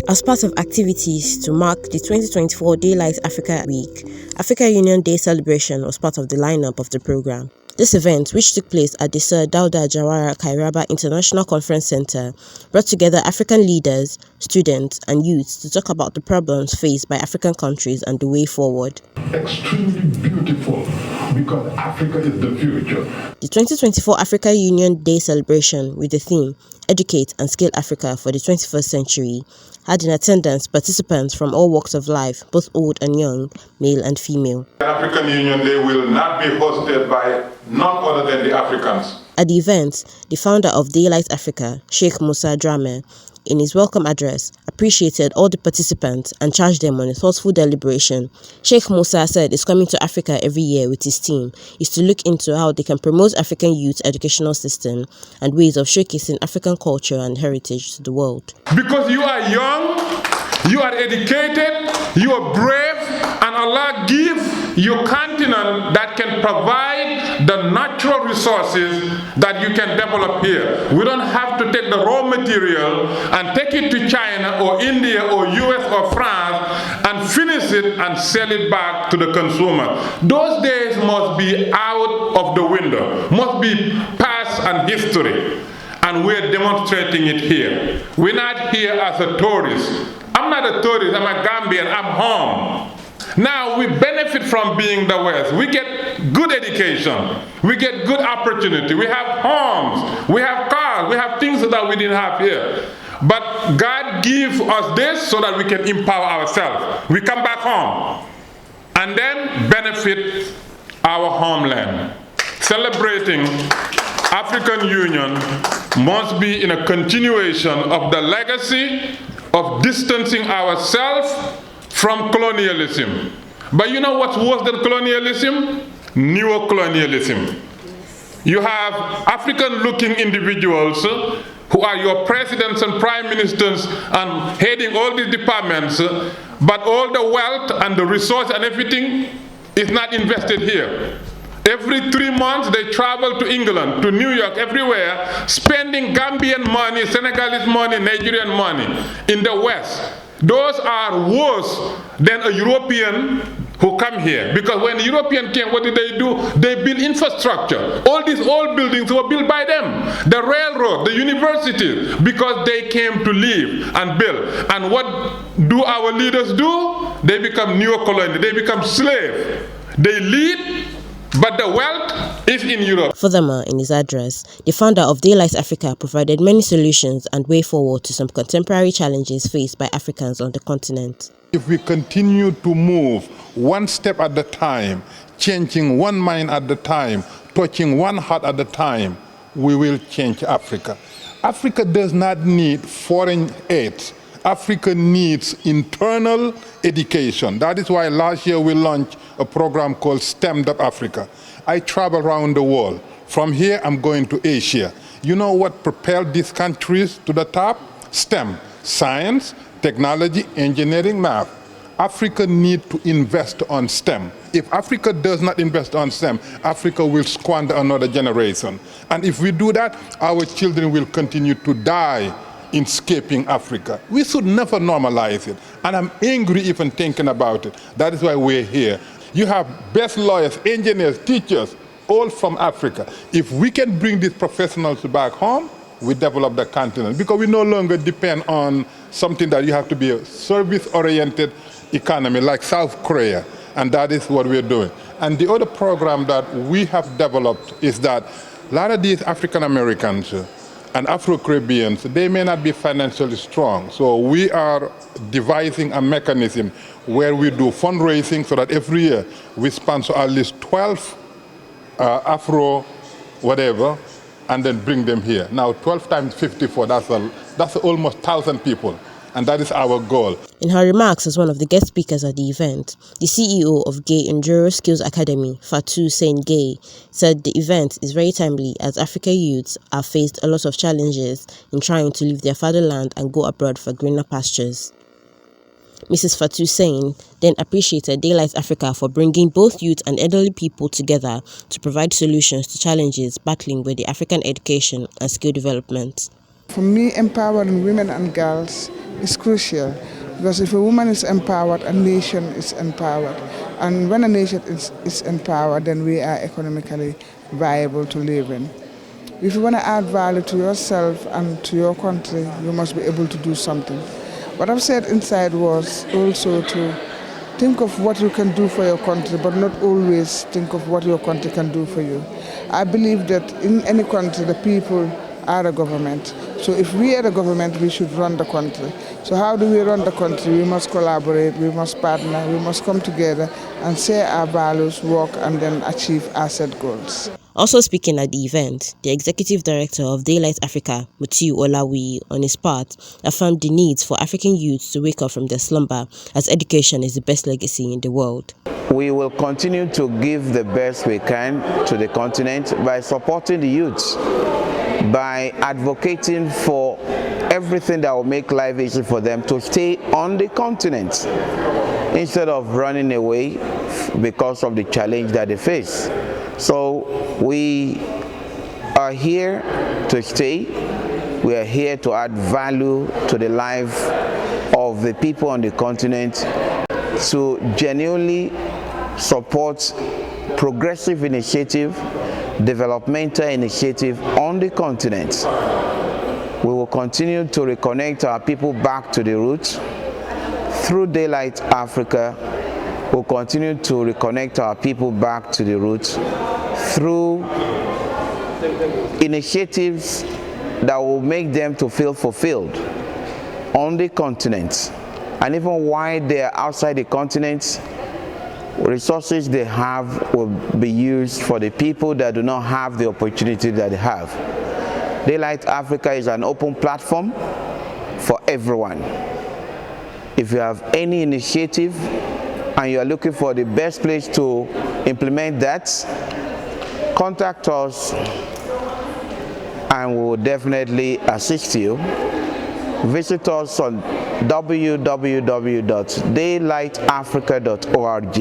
As part of activities to mark the 2024 Daylight Africa Week, Africa Union Day celebration was part of the lineup of the program. This event, which took place at the Sir Dauda Jawara Kairaba International Conference Center, brought together African leaders, students, and youths to talk about the problems faced by African countries and the way forward. Extremely beautiful, because Africa is the future. The 2024 Africa Union Day celebration, with the theme Educate and Scale Africa for the 21st Century, had in attendance participants from all walks of life, both old and young, male and female. The African Union Day will not be hosted by none other than the Africans. At the event, the founder of Daylight Africa, Sheikh Musa Drame, in his welcome address, appreciated all the participants and charged them on a thoughtful deliberation. Sheikh Musa said his coming to Africa every year with his team is to look into how they can promote African youth educational system and ways of showcasing African culture and heritage to the world. Because you are young, you are educated, you are brave, and Allah give you continent that can provide the natural resources that you can develop here. We don't have to take the raw material and take it to China or India or US or France and finish it and sell it back to the consumer. Those days must be out of the window, must be past and history. And we're demonstrating it here. We're not here as a tourist. I'm not a tourist, I'm a Gambian, I'm home. Now we benefit from being the West. We get good education. We get good opportunity. We have homes. We have cars. We have things that we didn't have here. But God gives us this so that we can empower ourselves. We come back home and then benefit our homeland. Celebrating African Union must be in a continuation of the legacy of distancing ourselves from colonialism. But you know what's worse than colonialism? Neo-colonialism. You have African-looking individuals who are your presidents and prime ministers and heading all these departments, but all the wealth and the resource and everything is not invested here. Every 3 months they travel to England, to New York, everywhere, spending Gambian money, Senegalese money, Nigerian money in the West. Those are worse than a European who come here. Because when the European came, what did they do? They built infrastructure. All these old buildings were built by them. The railroad, the universities, because they came to live and build. And what do our leaders do? They become neo-colonial. They become slaves. They lead, but the wealth is in Europe. Furthermore, in his address, the founder of Daylight Africa provided many solutions and way forward to some contemporary challenges faced by Africans on the continent. If we continue to move one step at a time, changing one mind at a time, touching one heart at a time, we will change Africa. Africa does not need foreign aid. Africa needs internal education. That is why last year we launched a program called STEM Africa. I travel around the world. From here, I'm going to Asia. You know what propelled these countries to the top? STEM, science, technology, engineering, math. Africa needs to invest on STEM. If Africa does not invest on STEM, Africa will squander another generation. And if we do that, our children will continue to die in escaping Africa. We should never normalize it. And I'm angry even thinking about it. That is why we're here. You have best lawyers, engineers, teachers, all from Africa. If we can bring these professionals back home, we develop the continent. Because we no longer depend on something that you have to be a service-oriented economy like South Korea. And that is what we're doing. And the other program that we have developed is that a lot of these African Americans and Afro-Caribbeans, they may not be financially strong. So we are devising a mechanism where we do fundraising so that every year we sponsor at least 12 Afro whatever, and then bring them here. Now 12 times 54, that's almost 1,000 people. And that is our goal. In her remarks as one of the guest speakers at the event, the CEO of Gay Enduro Skills Academy, Fatou Sain Gay, said the event is very timely as African youths have faced a lot of challenges in trying to leave their fatherland and go abroad for greener pastures. Mrs. Fatou Sain then appreciated Daylight Africa for bringing both youth and elderly people together to provide solutions to challenges battling with the African education and skill development. For me, empowering women and girls is crucial, because if a woman is empowered, a nation is empowered. And when a nation is empowered, then we are economically viable to live in. If you want to add value to yourself and to your country, you must be able to do something. What I've said inside was also to think of what you can do for your country, but not always think of what your country can do for you. I believe that in any country, the people are the government. So if we are the government, we should run the country. So how do we run the country? We must collaborate, we must partner, we must come together and share our values, work, and then achieve our set goals. Also speaking at the event, the executive director of Daylight Africa, Mutiu Olawuyi, on his part, affirmed the needs for African youths to wake up from their slumber, as education is the best legacy in the world. We will continue to give the best we can to the continent by supporting the youths, by advocating for everything that will make life easy for them to stay on the continent instead of running away because of the challenge that they face. So we are here to stay. We are here to add value to the life of the people on the continent, to genuinely support progressive initiative, developmental initiative on the continent. We will continue to reconnect our people back to the roots. Through Daylight Africa, we'll continue to reconnect our people back to the roots through initiatives that will make them to feel fulfilled on the continent. And even while they are outside the continent, resources they have will be used for the people that do not have the opportunity that they have. Daylight Africa is an open platform for everyone. If you have any initiative and you are looking for the best place to implement that, contact us and we will definitely assist you. Visit us on www.daylightafrica.org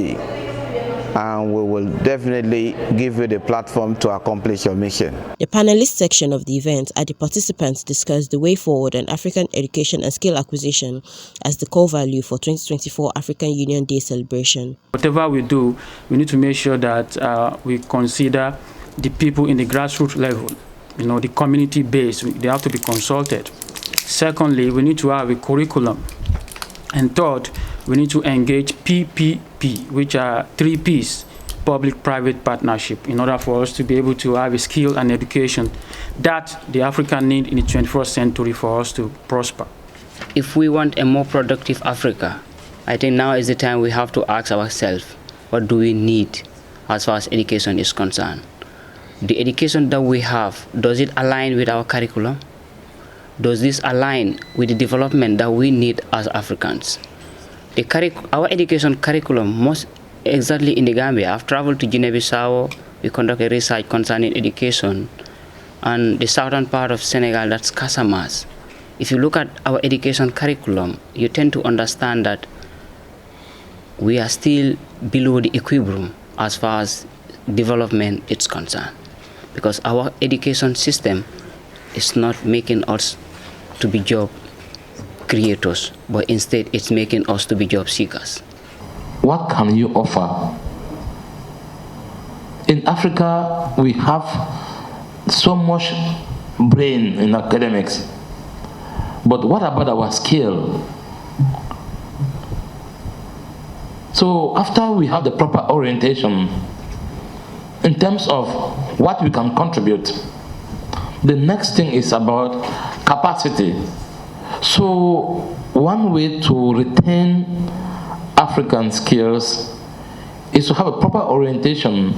and we will definitely give you the platform to accomplish your mission. The panelist section of the event and the participants discussed the way forward on African education and skill acquisition as the core value for 2024 African Union Day celebration. Whatever we do, we need to make sure that we consider the people in the grassroots level, the community base. They have to be consulted. Secondly, we need to have a curriculum. And third, we need to engage PPP, which are 3 Ps, public-private partnership, in order for us to be able to have a skill and education that the African need in the 21st century for us to prosper. If we want a more productive Africa, I think now is the time we have to ask ourselves, what do we need as far as education is concerned? The education that we have, does it align with our curriculum? Does this align with the development that we need as Africans? Our education curriculum, most exactly in the Gambia, I've traveled to Guinea-Bissau, we conduct a research concerning education, and the southern part of Senegal, that's Casamas. If you look at our education curriculum, you tend to understand that we are still below the equilibrium as far as development is concerned, because our education system is not making us to be job creators, but instead it's making us to be job seekers. What can you offer? In Africa, we have so much brain in academics, but what about our skill? So after we have the proper orientation in terms of what we can contribute, the next thing is about capacity. So one way to retain African skills is to have a proper orientation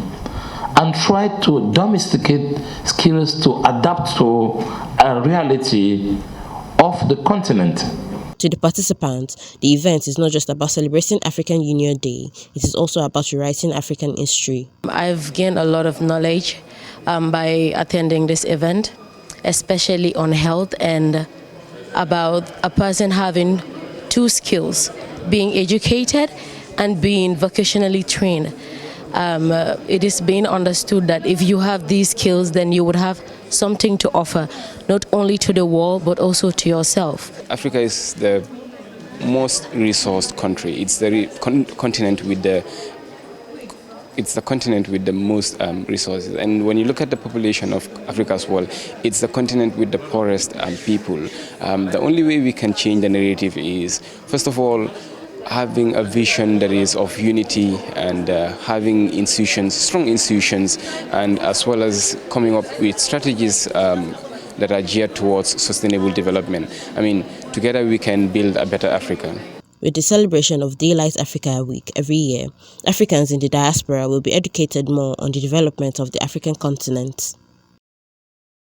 and try to domesticate skills to adapt to a reality of the continent. To the participants, the event is not just about celebrating African Union Day, it is also about rewriting African history. I've gained a lot of knowledge by attending this event, especially on health and about a person having 2 skills, being educated and being vocationally trained. it is being understood that if you have these skills, then you would have something to offer, not only to the world, but also to yourself. Africa is the most resourced country. It's the continent with the most resources. And when you look at the population of Africa as well, it's the continent with the poorest people. The only way we can change the narrative is, first of all, having a vision that is of unity and having institutions, strong institutions, and as well as coming up with strategies that are geared towards sustainable development. I mean, together we can build a better Africa. With the celebration of Daylight Africa Week every year, Africans in the diaspora will be educated more on the development of the African continent.